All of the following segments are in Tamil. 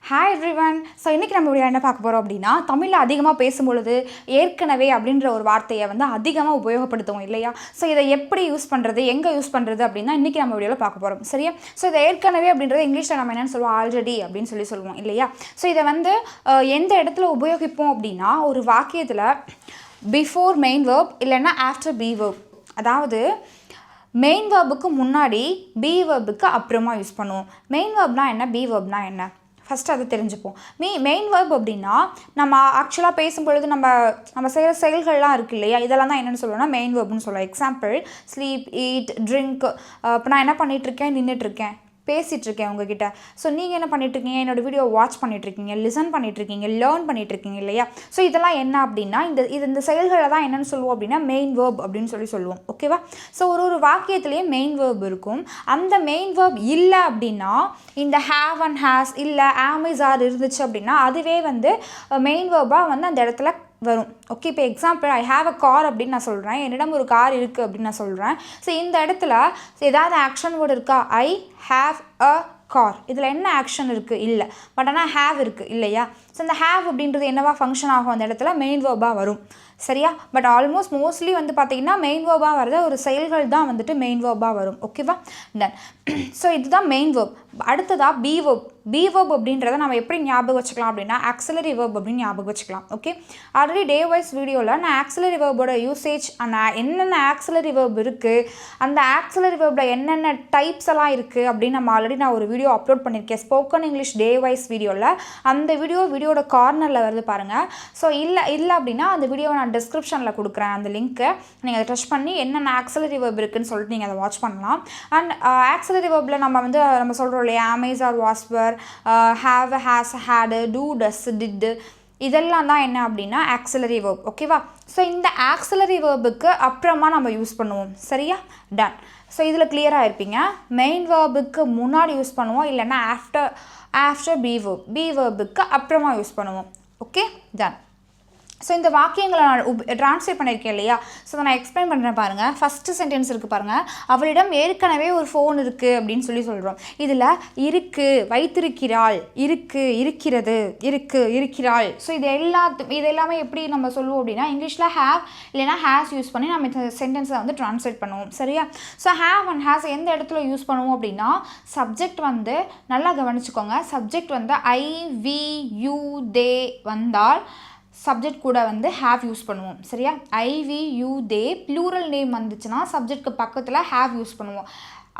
Hi everyone. ஸோ இன்றைக்கி நம்ம என்ன பார்க்க போகிறோம் அப்படின்னா, தமிழில் அதிகமாக பேசும்பொழுது ஏற்கனவே அப்படின்ற ஒரு வார்த்தையை வந்து அதிகமாக உபயோகப்படுத்துவோம் இல்லையா? ஸோ இதை எப்படி யூஸ் பண்ணுறது, எங்கே யூஸ் பண்ணுறது அப்படின்னா இன்றைக்கி நம்ம வீடியோவில் பார்க்க போகிறோம். சரியா? ஸோ இதை ஏற்கனவே அப்படின்றது இங்கிலீஷில் நம்ம என்னென்னு சொல்லுவோம், ஆல்ரெடி அப்படின்னு சொல்லுவோம் இல்லையா? ஸோ இதை வந்து எந்த இடத்துல உபயோகிப்போம் அப்படின்னா, ஒரு வாக்கியத்தில் பிஃபோர் மெயின் வேர்ப் இல்லைன்னா ஆஃப்டர் பி வேர்ப், அதாவது மெயின் வேர்புக்கு முன்னாடி பி வேர்புக்கு அப்புறமா யூஸ் பண்ணுவோம். மெயின் வேர்ப்னா என்ன, பி வேர்ப்னா என்ன, ஃபஸ்ட்டு அதை தெரிஞ்சுப்போம். மெயின் வேர்ப் அப்படின்னா நம்ம ஆக்சுவலாக பேசும்பொழுது நம்ம செய்கிற செயல்கள்லாம் இருக்குது இல்லையா, இதெல்லாம் தான் என்னென்னு சொல்லுவோம்னா மெயின் வேர்ப்னு சொல்லுவோம். Example sleep, eat, drink. இப்போ நான் என்ன பண்ணிகிட்ருக்கேன், நின்றுட்டுருக்கேன், பேசிகிட்ருக்கேன் உங்ககிட்ட. ஸோ நீங்கள் என்ன பண்ணிகிட்ருக்கீங்க, என்னோடய வீடியோ வாட்ச் பண்ணிகிட்ருக்கீங்க, லிசன் பண்ணிகிட்ருக்கீங்க, லேர்ன் பண்ணிகிட்ருக்கீங்க இல்லையா? ஸோ இதெல்லாம் என்ன அப்படின்னா இந்த செயல்களை தான் என்னென்னு சொல்லுவோம் அப்படின்னா மெயின் வேர்ப் அப்படின்னு சொல்லுவோம். ஓகேவா? ஸோ ஒரு வாக்கியத்துலேயே மெயின் வேர்ப் இருக்கும். அந்த மெயின் வேர்ப் இல்லை அப்படின்னா இந்த ஹேவ் அண்ட் ஹேஸ் இல்லை ஆமிஸ் இருந்துச்சு அப்படின்னா அதுவே வந்து மெயின் வேர்பாக வந்து அந்த இடத்துல வரும். ஓகே, இப்போ example I have a car அப்படின்னு நான் சொல்கிறேன், என்னிடம் ஒரு கார் இருக்குது அப்படின்னு நான் சொல்கிறேன். ஸோ இந்த இடத்துல ஏதாவது ஆக்ஷன் வேர்டு இருக்கா, ஐ ஹாவ் அ கார், இதில் என்ன ஆக்ஷன் இருக்குது, இல்லை. பட் ஆனால் ஹேவ் இருக்குது இல்லையா? ஸோ இந்த ஹேவ் அப்படின்றது என்னவா ஃபங்க்ஷன் ஆகும், அந்த இடத்துல மெயின் வேர்பாக வரும். சரியா? பட் மோஸ்ட்லி வந்து பார்த்திங்கன்னா மெயின் வேர்பாக வரது ஒரு செயல்கள் தான் வந்துட்டு மெயின் வேர்பாக வரும். ஓகேவா? டன். ஸோ இதுதான் மெயின் வேர்ப். அடுத்ததாக பி வேர்ப். பி வேர்ப் அப்படின்றத நம்ம எப்படி ஞாபகம் வச்சுக்கலாம் அப்படின்னா ஆக்சிலரி வேர்ப் அப்படின்னு ஞாபகம் வச்சுக்கலாம். ஓகே, ஆல்ரெடி டே வைஸ் வீடியோவில் நான் ஆக்சிலரி வேர்போட யூசேஜ், என்னென்ன ஆக்சிலரி வேர்ப் இருக்குது, அந்த ஆக்சிலரி வேர்பில் என்னென்ன டைப்ஸ் எல்லாம் இருக்குது அப்படின்னு நான் ஒரு வீடியோ அப்லோட் பண்ணியிருக்கேன், ஸ்போக்கன் இங்கிலீஷ் டே வைஸ் வீடியோவில். அந்த வீடியோட கார்னரில் வருது பாருங்கள். ஸோ இல்லை அப்படின்னா அந்த வீடியோவை நான் டிஸ்கிரிப்ஷனில் கொடுக்குறேன், அந்த லிங்க்கை நீங்கள் அதை டச் பண்ணி என்னென்ன ஆக்சிலரி வேர்ப் இருக்குதுன்னு சொல்லிட்டு நீங்கள் அதை வாட்ச் பண்ணலாம். அண்ட் ஆக்சிலரி வேர்பில் நம்ம சொல்கிறோம் இல்லையா, am is are was were, have, has, had, do, does, did, இதெல்லாம் தான் என்ன அப்படின்னா ஆக்சிலரி வேர்ப். ஓகேவா? ஸோ இந்த ஆக்சிலரி வேர்புக்கு அப்புறமா நம்ம யூஸ் பண்ணுவோம். சரியா? டன். ஸோ இதில் கிளியராக இருப்பீங்க. மெயின் வேர்புக்கு முன்னாடி யூஸ் பண்ணுவோம், இல்லைன்னா ஆஃப்டர் பி வேர்ப், பி வேர்புக்கு அப்புறமா யூஸ் பண்ணுவோம். Okay, done. ஸோ இந்த வாக்கியங்களை நான் ட்ரான்ஸ்லேட் பண்ணியிருக்கேன் இல்லையா? ஸோ அதை நான் எக்ஸ்பிளைன் பண்ணுறேன் பாருங்கள். ஃபஸ்ட்டு சென்டென்ஸ் இருக்குது பாருங்கள், அவளிடம் ஏற்கனவே ஒரு ஃபோன் இருக்குது அப்படின்னு சொல்கிறோம். இதில் இருக்குது, வைத்திருக்கிறாள், இருக்கிறது, இருக்கிறாள். ஸோ இது எல்லாமே எப்படி நம்ம சொல்லுவோம் அப்படின்னா இங்கிலீஷில் ஹேவ் இல்லைனா ஹேஸ் யூஸ் பண்ணி நம்ம இந்த சென்டென்ஸை வந்து ட்ரான்ஸ்லேட் பண்ணுவோம். சரியா? ஸோ ஹேவ் அண்ட் ஹேஸ் எந்த இடத்துல யூஸ் பண்ணுவோம் அப்படின்னா சப்ஜெக்ட் வந்து நல்லா கவனிச்சுக்கோங்க. சப்ஜெக்ட் வந்து ஐ, வி, யூ, தே வந்தால் சப்ஜெக்ட் கூட வந்து ஹேவ் யூஸ் பண்ணுவோம். சரியா? I, we, you, they plural name வந்துச்சுன்னா சப்ஜெக்ட்க்கு பக்கத்தில் ஹேவ் யூஸ் பண்ணுவோம்.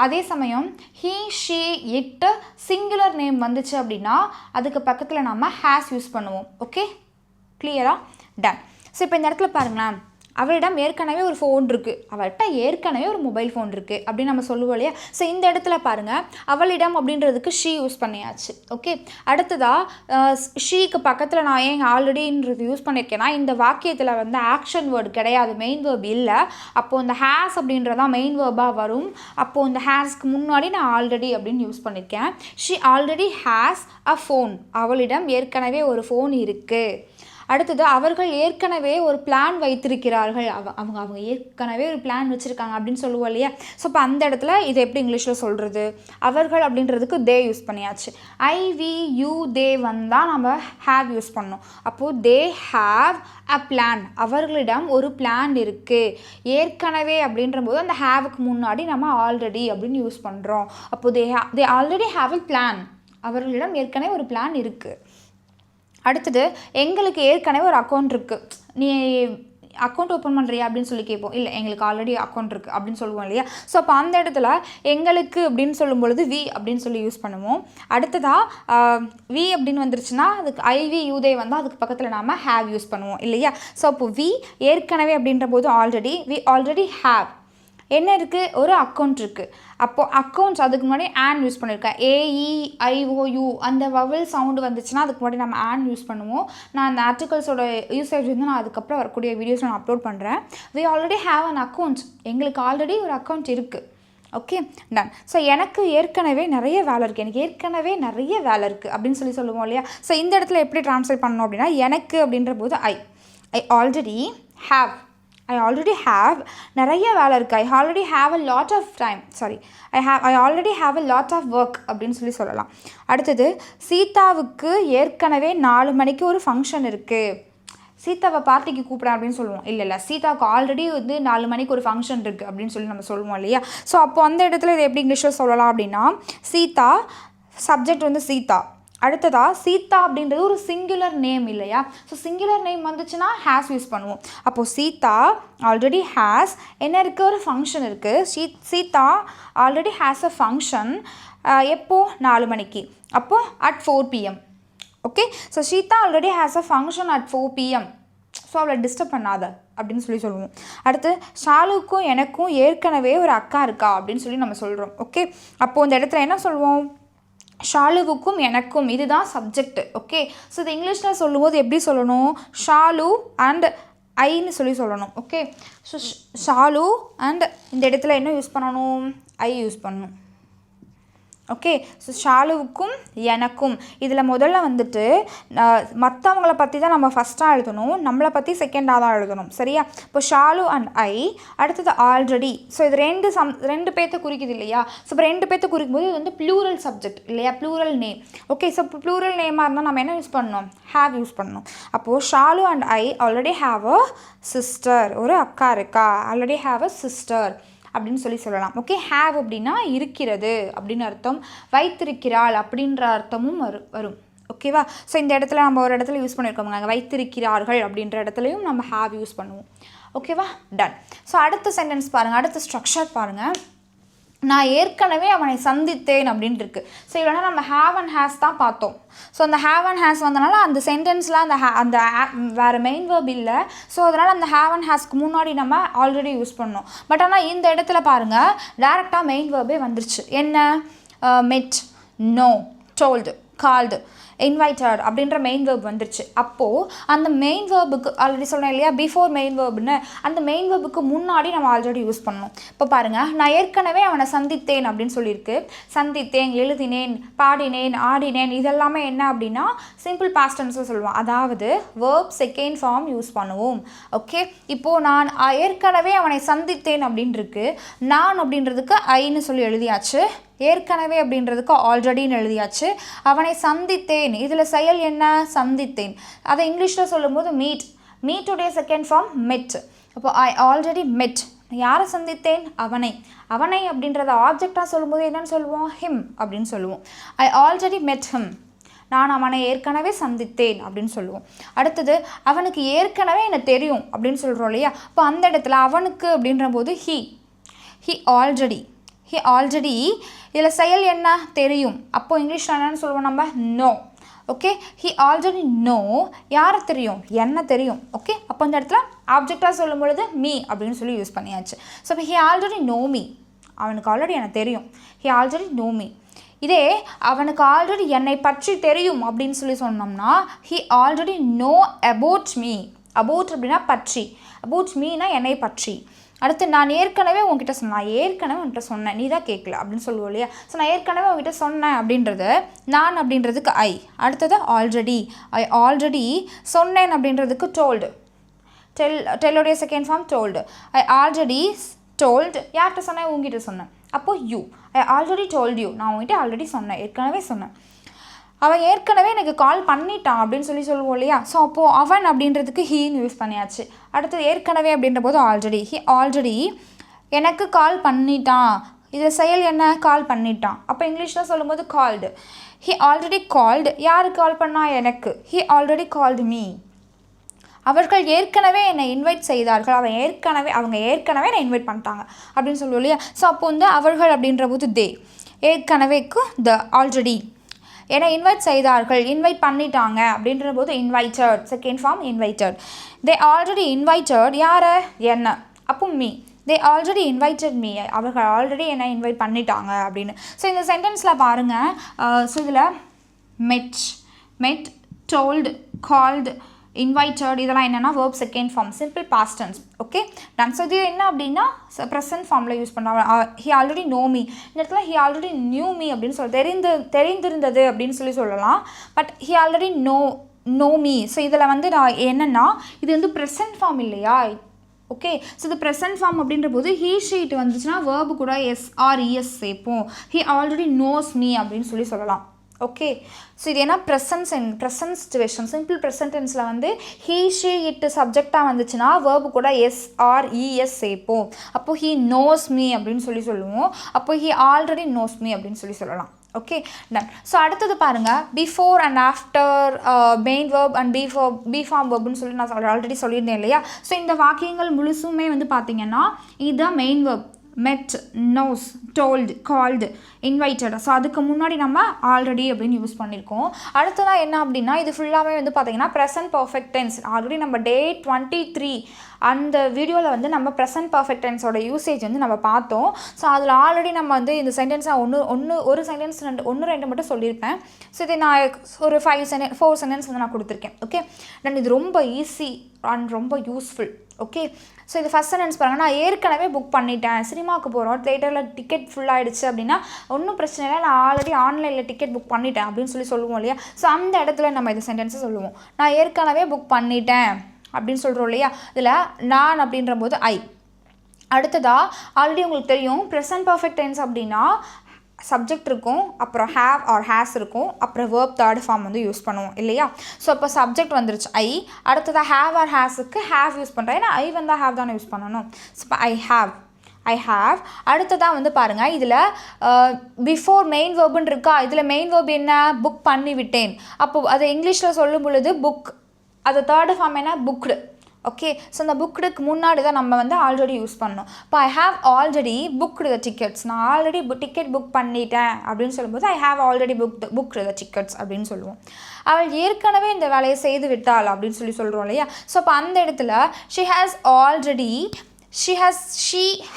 அதே சமயம் he, she, it singular name வந்துச்சு அப்படின்னா அதுக்கு பக்கத்தில் நம்ம ஹேஸ் யூஸ் பண்ணுவோம். ஓகே, கிளியரா? டன். ஸோ இப்போ இந்த இடத்துல பாருங்களேன், அவளிடம் ஏற்கனவே ஒரு ஃபோன் இருக்குது, அவள்கிட்ட ஏற்கனவே ஒரு மொபைல் ஃபோன் இருக்குது அப்படின்னு நம்ம சொல்லுவோம் இல்லையா? ஸோ இந்த இடத்துல பாருங்கள், அவளிடம் அப்படின்றதுக்கு ஷீ யூஸ் பண்ணியாச்சு. ஓகே, அடுத்ததாக ஷீக்கு பக்கத்தில் நான் ஏன் ஆல்ரெடின்றது யூஸ் பண்ணியிருக்கேன்னா இந்த வாக்கியத்தில் வந்து ஆக்ஷன் வேர்டு கிடையாது, மெயின் வேர்ப் இல்லை. அப்போது இந்த ஹேஸ் அப்படின்றதான் மெயின் வேர்பாக வரும். அப்போது இந்த ஹேஸ்க்கு முன்னாடி நான் ஆல்ரெடி அப்படின்னு யூஸ் பண்ணியிருக்கேன். She already has a phone, அவளிடம் ஏற்கனவே ஒரு ஃபோன் இருக்குது. அடுத்தது அவர்கள் ஏற்கனவே ஒரு பிளான் வைத்திருக்கிறார்கள், அவங்க ஏற்கனவே ஒரு பிளான் வச்சுருக்காங்க அப்படின்னு சொல்லுவோம் இல்லையா? ஸோ இப்போ அந்த இடத்துல இதை எப்படி இங்கிலீஷில் சொல்கிறது, அவர்கள் அப்படின்றதுக்கு தே யூஸ் பண்ணியாச்சு. ஐ, வி, யூ, தே வந்தால் நம்ம ஹேவ் யூஸ் பண்ணோம். அப்போது தே ஹேவ் அ பிளான், அவர்களிடம் ஒரு பிளான் இருக்குது. ஏற்கனவே அப்படின்ற போது அந்த ஹேவுக்கு முன்னாடி நம்ம ஆல்ரெடி அப்படின்னு யூஸ் பண்ணுறோம். அப்போது they already have a plan, அவர்களிடம் ஏற்கனவே ஒரு பிளான் இருக்குது. அடுத்தது எங்களுக்கு ஏற்கனவே ஒரு அக்கௌண்ட் இருக்குது, நீ அக்கௌண்ட் ஓப்பன் பண்ணுறியா அப்படின்னு சொல்லி கேட்போம். இல்லை, எங்களுக்கு ஆல்ரெடி அக்கௌண்ட் இருக்குது அப்படின்னு சொல்லுவோம் இல்லையா? ஸோ அப்போ அந்த இடத்துல எங்களுக்கு அப்படின்னு சொல்லும் பொழுது வி அப்படின்னு சொல்லி யூஸ் பண்ணுவோம். அடுத்ததாக வி அப்படின்னு வந்துருச்சுன்னா அதுக்கு ஐ, வி, யூ, தே வந்தால் அதுக்கு பக்கத்தில் நாம் ஹேவ் யூஸ் பண்ணுவோம் இல்லையா? ஸோ அப்போ வி ஏற்கனவே அப்படின்ற போது ஆல்ரெடி, வி ஆல்ரெடி ஹேவ் என்ன இருக்குது, ஒரு அக்கௌண்ட் இருக்குது. அப்போது அக்கௌண்ட்ஸ் அதுக்கு முன்னாடி ஆன் யூஸ் பண்ணியிருக்கேன். AEIOU அந்த வவல் சவுண்டு வந்துச்சுன்னா அதுக்கு முன்னாடி நம்ம ஆன் யூஸ் பண்ணுவோம். நான் அந்த ஆர்டிகல்ஸோட யூசேஜ் வந்து நான் அதுக்கப்புறம் வரக்கூடிய வீடியோஸ் நான் அப்லோட் பண்ணுறேன். We already have an account, எங்களுக்கு ஆல்ரெடி ஒரு அக்கௌண்ட் இருக்குது. Okay, done. ஸோ எனக்கு ஏற்கனவே நிறைய வேலை இருக்குது, எனக்கு ஏற்கனவே நிறைய வேலை இருக்குது அப்படின்னு சொல்லுவோம் இல்லையா? ஸோ இந்த இடத்துல எப்படி ட்ரான்ஸ்லேட் பண்ணணும் அப்படின்னா எனக்கு அப்படின்ற போது ஐ already have I already have நிறைய வேலை இருக்குது. I already have a lot of time. Sorry. I already have a lot of work அப்படின்னு சொல்லலாம். அடுத்தது சீதாவுக்கு ஏற்கனவே 4 மணிக்கு ஒரு ஃபங்க்ஷன் இருக்குது. சீதாவை பார்ட்டிக்கு கூப்பிட்றேன் அப்படின்னு சொல்லுவோம். இல்லை சீதாவுக்கு ஆல்ரெடி வந்து 4 மணிக்கு ஒரு ஃபங்க்ஷன் இருக்குது அப்படின்னு சொல்லி நம்ம சொல்லுவோம் இல்லையா. ஸோ அப்போ அந்த இடத்துல இது எப்படி இங்கிலீஷில் சொல்லலாம் அப்படின்னா சீதா, சப்ஜெக்ட் வந்து சீதா. அடுத்ததாக சீதா அப்படின்றது ஒரு சிங்குலர் நேம் இல்லையா. ஸோ சிங்குலர் நேம் வந்துச்சுன்னா ஹேஸ் யூஸ் பண்ணுவோம். அப்போது சீதா ஆல்ரெடி ஹேஸ் என்ன இருக்குது, ஒரு ஃபங்க்ஷன் இருக்குது. Sita already has a function. எப்போது 4 மணிக்கு. அப்போது at 4 PM. Okay. So Sita already has a function at 4 PM. So அவளை டிஸ்டர்ப் பண்ணாத அப்படின்னு சொல்லுவோம். அடுத்து ஷாலுக்கும் எனக்கும் ஏற்கனவே ஒரு அக்கா இருக்கா அப்படின்னு சொல்லி நம்ம சொல்கிறோம். ஓகே. அப்போது இந்த இடத்துல என்ன சொல்லுவோம், ஷாலுவுக்கும் எனக்கும், இதுதான் சப்ஜெக்ட். ஓகே. ஸோ இது இங்கிலீஷில் சொல்லும்போது எப்படி சொல்லணும், ஷாலு அண்ட் ஐன்னு சொல்லணும். ஓகே. ஸோ ஷாலு அண்ட் இந்த இடத்துல என்ன யூஸ் பண்ணணும், ஐ யூஸ் பண்ணணும். ஓகே. ஸோ ஷாலுவுக்கும் எனக்கும் இதில் முதல்ல வந்துட்டு மற்றவங்கள பற்றி தான் நம்ம ஃபஸ்ட்டாக எழுதணும், நம்மளை பற்றி செகண்டாக தான் எழுதணும். சரியா. இப்போ ஷாலு அண்ட் ஐ. அடுத்தது ஆல்ரெடி. ஸோ இது ரெண்டு பேர்த்த குறிக்குது இல்லையா. ஸோ இப்போ 2 பேர்த்த குறிக்கும்போது இது வந்து ப்ளூரல் சப்ஜெக்ட் இல்லையா, ப்ளூரல் நேம். ஓகே. ஸோ இப்போ ப்ளூரல் நேமாக இருந்தால் நம்ம என்ன யூஸ் பண்ணணும், ஹேவ் யூஸ் பண்ணணும். அப்போது Shalu and I already have a sister, ஒரு அக்கா இருக்கா, ஆல்ரெடி ஹேவ் அ சிஸ்டர் அப்படின்னு சொல்லலாம். ஓகே. ஹேவ் அப்படின்னா இருக்கிறது அப்படின்னு அர்த்தம், வைத்திருக்கிறாள் அப்படின்ற அர்த்தமும் வரும். ஓகேவா. ஸோ இந்த இடத்துல நம்ம ஒரு இடத்துல யூஸ் பண்ணியிருக்கோங்க, அங்கே வைத்திருக்கிறார்கள் அப்படின்ற இடத்துலையும் நம்ம ஹேவ் யூஸ் பண்ணுவோம். ஓகேவா. டன். ஸோ அடுத்த சென்டென்ஸ் பாருங்கள், அடுத்த ஸ்ட்ரக்சர் பாருங்கள். நான் ஏற்கனவே அவனை சந்தித்தேன் அப்படின்ட்டு இருக்கு. ஸோ இல்லைனா நம்ம ஹேவ் அண்ட் ஹேஸ் தான் பார்த்தோம். ஸோ அந்த ஹேவ் அண்ட் ஹேஸ் வந்தனால அந்த சென்டென்ஸில் அந்த வேறு மெயின் வேர்ப் இல்லை. ஸோ அதனால் அந்த ஹேவ் அண்ட் ஹேஸ்க்கு முன்னாடி நம்ம ஆல்ரெடி யூஸ் பண்ணோம். பட் ஆனால் இந்த இடத்துல பாருங்கள் டேரெக்டாக மெயின் வேர்பே வந்துருச்சு. என்ன, மெட், நோ, டோல்டு, கால்டு, இன்வைட்டட் அப்படின்ற மெயின் வேர்ப் வந்துருச்சு. அப்போது அந்த மெயின் வேர்புக்கு ஆல்ரெடி சொன்னேன் இல்லையா, பிஃபோர் மெயின் வேர்ப்னு, அந்த மெயின் வேர்புக்கு முன்னாடி நம்ம ஆல்ரெடி யூஸ் பண்ணணும். இப்போ பாருங்கள், நான் ஏற்கனவே அவனை சந்தித்தேன் அப்படின்னு சொல்லியிருக்கு. சந்தித்தேன், எழுதினேன், பாடினேன், ஆடினேன், இதெல்லாமே என்ன அப்படின்னா சிம்பிள் பாஸ்ட் டென்ஸில் சொல்லுவோம். அதாவது வேர்ப் செகண்ட் ஃபார்ம் யூஸ் பண்ணுவோம். ஓகே. இப்போது நான் ஏற்கனவே அவனை சந்தித்தேன் அப்படின்ட்டுருக்கு. நான் அப்படின்றதுக்கு ஐன்னு சொல்லி எழுதியாச்சு. ஏற்கனவே அப்படின்றதுக்கு ஆல்ரெடின்னு எழுதியாச்சு. அவனை சந்தித்தேன், இதில் செயல் என்ன, சந்தித்தேன். அதை இங்கிலீஷில் சொல்லும்போது மீட்டுடைய செகண்ட் ஃபார்ம் மெட். அப்போ ஐ ஆல்ரெடி மெட். யாரை சந்தித்தேன், அவனை அப்படின்றத ஆப்ஜெக்டாக சொல்லும்போது என்னன்னு சொல்லுவோம், ஹிம் அப்படின்னு சொல்லுவோம். ஐ ஆல்ரெடி மெட் ஹிம். நான் அவனை ஏற்கனவே சந்தித்தேன் அப்படின்னு சொல்லுவோம். அடுத்தது அவனுக்கு ஏற்கனவே எனக்கு தெரியும் அப்படின்னு சொல்கிறோம் இல்லையா. இப்போ அந்த இடத்துல அவனுக்கு அப்படின்ற போது ஹி ஆல்ரெடி இதில் செயல் என்ன, தெரியும். அப்போது இங்கிலீஷில் என்னென்னு சொல்லுவோம் நம்ம, know. Okay. He already know. யாரை தெரியும், என்ன தெரியும். ஓகே. அப்போ இந்த இடத்துல ஆப்ஜெக்டாக சொல்லும் பொழுது மீ அப்படின்னு சொல்லி யூஸ் பண்ணியாச்சு. ஸோ இப்போ ஹி ஆல்ரெடி நோ மீ, அவனுக்கு ஆல்ரெடி எனக்கு தெரியும். He already know me. இதே அவனுக்கு ஆல்ரெடி என்னை பற்றி தெரியும் அப்படின்னு சொல்லி சொன்னோம்னா he already know about me. About அப்படின்னா பற்றி, அபவுட் மீனா என்னை பற்றி. அடுத்து நான் ஏற்கனவே உங்ககிட்ட சொன்னேன், நீ தான் கேட்கல அப்படின்னு சொல்லுவோம் இல்லையா. ஸோ நான் ஏற்கனவே உங்ககிட்ட சொன்னேன் அப்படின்றது நான் அப்படின்றதுக்கு ஐ. அடுத்தது ஐ ஆல்ரெடி சொன்னேன் அப்படின்றதுக்கு டோல்டு. டெல்லுடைய second form told. I already told. யார்கிட்ட சொன்னேன், உங்ககிட்ட சொன்னேன். அப்போது you. I already told you. நான் உங்ககிட்ட ஆல்ரெடி சொன்னேன், ஏற்கனவே சொன்னேன். அவன் ஏற்கனவே எனக்கு கால் பண்ணிட்டான் அப்படின்னு சொல்லுவோம் இல்லையா. ஸோ அப்போது அவன் அப்படின்றதுக்கு ஹீன்னு யூஸ் பண்ணியாச்சு. அடுத்தது ஏற்கனவே அப்படின்ற போது ஆல்ரெடி. ஹி ஆல்ரெடி எனக்கு கால் பண்ணிட்டான். இதில் செயல் என்ன, கால் பண்ணிட்டான். அப்போ இங்கிலீஷில் சொல்லும்போது கால்டு. He already called. யாருக்கு கால் பண்ணா, எனக்கு. He already called me. அவர்கள் ஏற்கனவே என்னை இன்வைட் செய்தார்கள். அவங்க ஏற்கனவே என்னை இன்வைட் பண்ணிட்டாங்க அப்படின்னு சொல்லுவோம் இல்லையா. ஸோ அப்போ வந்து அவர்கள் அப்படின்ற போது தே. ஏற்கனவேக்கு த ஆல்ரெடி. என்னை இன்வைட் செய்தார்கள், இன்வைட் பண்ணிட்டாங்க அப்படின்ற போது invited. Second form invited. They already invited. யாரை, என்ன. அப்போ me. They already invited me. அவர்கள் ஆல்ரெடி என்னை இன்வைட் பண்ணிட்டாங்க அப்படின்னு. ஸோ இந்த சென்டென்ஸில் பாருங்கள். ஸோ இதில் மெட், டோல்டு, கால்டு, இன்வைட்டட் இதெல்லாம் என்னென்னா verb second form, simple past tense. Okay. Done. So இது என்ன அப்படின்னா ப்ரெசன்ட் ஃபார்மில் யூஸ் பண்ணுறாங்க. He already know me. இந்த இடத்துல ஹி ஆல்ரெடி நியூ மீ அப்படின்னு தெரிந்திருந்தது அப்படின்னு சொல்லலாம். But he already know me. So இதில் வந்து நான் என்னென்னா இது வந்து ப்ரெசன்ட் ஃபார்ம் இல்லையா. ஓகே. ஸோ இது ப்ரெசன்ட் ஃபார்ம் அப்படின்ற போது ஹீ ஷீட் வந்துச்சுன்னா வேர்பு கூட எஸ் ஆர் இஎஸ் சேர்ப்போம். ஹீ ஆல்ரெடி நோஸ் மீ அப்படின்னு சொல்லலாம். ஓகே. ஸோ இது என்ன ப்ரெசன்ட் சிச்சுவேஷன் சிம்பிள் ப்ரெசன்ட் டென்ஸில் வந்து ஹீ ஷீ இட் சப்ஜெக்டாக வந்துச்சுன்னா வேர்பு கூட எஸ் ஆர் இஎஸ் சேர்ப்போம். அப்போது ஹீ நோஸ் மீ அப்படின்னு சொல்லுவோம். அப்போது ஹீ ஆல்ரெடி நோஸ் மீ அப்படின்னு சொல்லலாம். Okay done. ஸோ அடுத்தது பாருங்கள், before and after main verb and be form வேர்ப்னு சொல்லி நான் ஆல்ரெடி சொல்லியிருந்தேன் இல்லையா. ஸோ இந்த வாக்கியங்கள் முழுசுமே வந்து பார்த்தீங்கன்னா இதுதான் main verb. met, knows, told, called, invited. So அதுக்கு முன்னாடி நம்ம ஆல்ரெடி அப்படின்னு யூஸ் பண்ணியிருக்கோம். அடுத்ததாக என்ன அப்படின்னா இது ஃபுல்லாகவே வந்து பார்த்தீங்கன்னா ப்ரெசன்ட் பர்ஃபெக்ட் டென்ஸ். ஆல்ரெடி நம்ம டே 23 அந்த வீடியோவில் வந்து நம்ம ப்ரெசன்ட் பர்ஃபெக்ட் டென்ஸோட யூசேஜ் வந்து நம்ம பார்த்தோம். ஸோ அதில் ஆல்ரெடி நம்ம வந்து இந்த சென்டென்ஸாக ஒரு சென்டென்ஸ் 2 மட்டும் சொல்லியிருப்பேன். ஸோ இதை நான் ஒரு 4 சென்டென்ஸ் வந்து நான் கொடுத்துருக்கேன். ஓகே. நான் இது ரொம்ப ஈஸி அண்ட் ரொம்ப யூஸ்ஃபுல். ஓகே. ஸோ இது ஃபஸ்ட் சென்டென்ஸ் பாருங்கள், நான் ஏற்கனவே புக் பண்ணிட்டேன், சினிமாவுக்கு போகிறோம், தேட்டரில் டிக்கெட் ஃபுல்லாகிடுச்சு அப்படின்னா ஒன்றும் பிரச்சனை இல்லை, நான் ஆல்ரெடி ஆன்லைனில் டிக்கெட் புக் பண்ணிட்டேன் அப்படின்னு சொல்லுவோம் இல்லையா. ஸோ அந்த இடத்துல நம்ம இந்த சென்டென்ஸை சொல்லுவோம். நான் ஏற்கனவே புக் பண்ணிட்டேன் அப்படின்னு சொல்கிறோம் இல்லையா. இதில் நான் அப்படின்ற போது ஐ. அடுத்ததாக ஆல்ரெடி உங்களுக்கு தெரியும் ப்ரெசன்ட் பர்ஃபெக்ட் டென்ஸ் அப்படின்னா சப்ஜெக்ட் இருக்கும், அப்புறம் ஹேவ் ஆர் ஹேஸ் இருக்கும், அப்புறம் வேர்ப் தேர்ட் ஃபார்ம் வந்து யூஸ் பண்ணுவோம் இல்லையா. ஸோ இப்போ சப்ஜெக்ட் வந்துருச்சு ஐ. அடுத்ததாக ஹேவ் ஆர் ஹேஸுக்கு ஹேவ் யூஸ் பண்ணுறேன், ஏன்னா ஐ வந்தால் ஹேவ் தானே யூஸ் பண்ணணும். ஸோ இப்போ ஐ ஹாவ். அடுத்ததாக வந்து பாருங்கள் இதில் பிஃபோர் மெயின் வேர்புன்னு இருக்கா. இதில் மெயின் வேர்ப் என்ன, புக் பண்ணி விட்டேன். அப்போது அதை இங்கிலீஷில் சொல்லும் பொழுது புக், அது தேர்டு ஃபார்ம் என்ன, புக்டு. ஓகே. ஸோ அந்த புக்குக்கு முன்னாடி தான் நம்ம வந்து ஆல்ரெடி யூஸ் பண்ணோம். இப்போ I have already booked the tickets, நான் ஆல்ரெடி டிக்கெட் புக் பண்ணிட்டேன் அப்படின்னு சொல்லும்போது I have already booked the tickets அப்படின்னு சொல்லுவோம். அவள் ஏற்கனவே இந்த வேலையை செய்து விட்டாள் அப்படின்னு சொல்கிறோம் இல்லையா. ஸோ அப்போ அந்த இடத்துல ஷி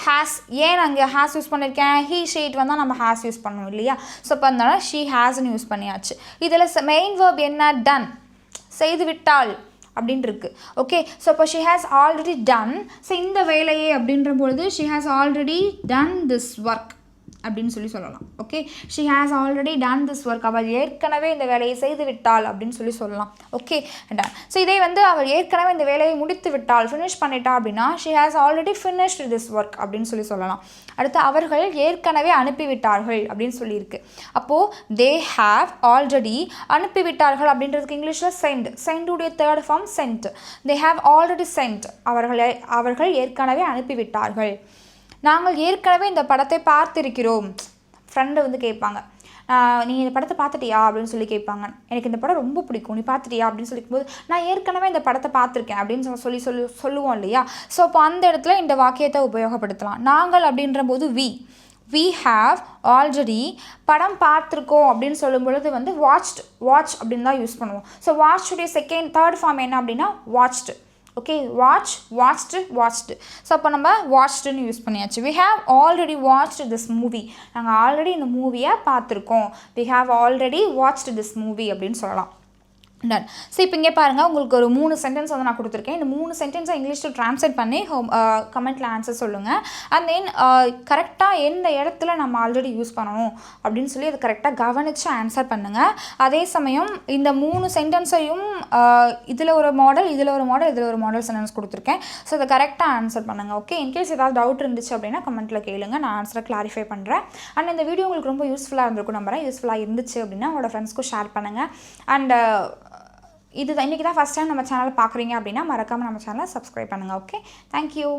ஹேஸ் ஏன் அங்கே ஹேஸ் யூஸ் பண்ணியிருக்கேன், ஹீ ஷீட் வந்தால் நம்ம ஹேஸ் யூஸ் பண்ணுவோம் இல்லையா. ஸோ அப்போ அதனால ஷீ ஹேஸ்ன்னு யூஸ் பண்ணியாச்சு. இதில் மெயின் வேர்ப் என்ன, டன், செய்து விட்டாள் அப்படின்னு இருக்குது. ஓகே. ஸோ இப்போ she has already done. So இந்த வேலையே அப்படின்ற பொழுது she has already done this work அப்படின்னு சொல்லலாம். Okay. She has already done this work, அவள் ஏற்கனவே இந்த வேலையை செய்து விட்டாள் அப்படின்னு சொல்லலாம். Okay done. ஸோ இதே வந்து அவள் ஏற்கனவே இந்த வேலையை முடித்து விட்டாள், ஃபினிஷ் பண்ணிட்டா அப்படின்னா she has already finished this work அப்படின்னு சொல்லலாம். அடுத்து அவர்கள் ஏற்கனவே அனுப்பிவிட்டார்கள் அப்படின்னு சொல்லியிருக்கு. அப்போது தே ஹேவ் ஆல்ரெடி அனுப்பிவிட்டார்கள் அப்படின்றதுக்கு இங்கிலீஷில் சென்டுடைய third form sent. They have already sent, அவர்கள் ஏற்கனவே அனுப்பிவிட்டார்கள். நாங்கள் ஏற்கனவே இந்த படத்தை பார்த்திருக்கிறோம். ஃப்ரெண்டு வந்து கேட்பாங்க, நீ இந்த படத்தை பார்த்துட்டியா அப்படின்னு சொல்லி கேட்பாங்க. எனக்கு இந்த படம் ரொம்ப பிடிக்கும், நீ பார்த்துட்டியா அப்படின்னு சொல்லிக்கும்போது நான் ஏற்கனவே இந்த படத்தை பார்த்துருக்கேன் அப்படின்னு சொல்லுவோம் இல்லையா. ஸோ அப்போ அந்த இடத்துல இந்த வாக்கியத்தை உபயோகப்படுத்தலாம். நாங்கள் அப்படின்ற போது வி ஹாவ் ஆல்ரெடி படம் பார்த்துருக்கோம் அப்படின்னு சொல்லும் பொழுது வந்து வாட்ச் அப்படின்னு தான் யூஸ் பண்ணுவோம். ஸோ வாட்சுடைய தேர்ட் ஃபார்ம் என்ன அப்படின்னா வாட்ச்டு. ஓகே. வாட்ச்டு. ஸோ அப்போ நம்ம வாட்ச்டுன்னு யூஸ் பண்ணியாச்சு. We have already watched this movie, நாங்கள் ஆல்ரெடி இந்த மூவியை பார்த்துருக்கோம். We have already watched this movie அப்படின்னு சொல்லலாம். டன். ஸோ இப்போ இங்கே பாருங்கள், உங்களுக்கு ஒரு 3 சென்டென்ஸ் வந்து நான் கொடுத்துருக்கேன். இந்த 3 சென்டென்ஸை இங்கிலீஷில் ட்ரான்ஸ்லேட் பண்ணி கமெண்ட்டில் ஆன்சர் சொல்லுங்கள். அண்ட் தென் கரெக்டாக எந்த இடத்துல நம்ம ஆல்ரெடி யூஸ் பண்ணணும் அப்படின்னு சொல்லி அதை கரெக்டாக கவனித்து ஆன்சர் பண்ணுங்கள். அதே சமயம் இந்த 3 சென்டென்ஸையும் இதில் ஒரு மாடல் இதில் ஒரு மாடல் சென்டென்ஸ் கொடுத்துருக்கேன். ஸோ அதை கரெக்டாக ஆன்சர் பண்ணுங்கள். ஓகே. இன்கேஸ் ஏதாவது டவுட் இருந்துச்சு அப்படின்னா கமெண்ட்டில் கேளுங்க, நான் ஆன்சரை கிளாரிஃபை பண்ணுறேன். அண்ட் இந்த வீடியோ உங்களுக்கு ரொம்ப யூஸ்ஃபுல்லாக இருந்திருக்கும் நம்புறேன். யூஸ்ஃபுல்லாக இருந்துச்சு அப்படின்னா உங்களோட ஃப்ரெண்ட்ஸ்க்கும் ஷேர் பண்ணுங்கள். அண்ட் இது இன்றைக்கி தான் ஃபஸ்ட் டைம் நம்ம சேனலை பார்க்குறீங்க அப்படின்னா மறக்காமல் நம்ம சேனலை சப்ஸ்கிரைப் பண்ணுங்கள். ஓகே. தேங்க்யூ.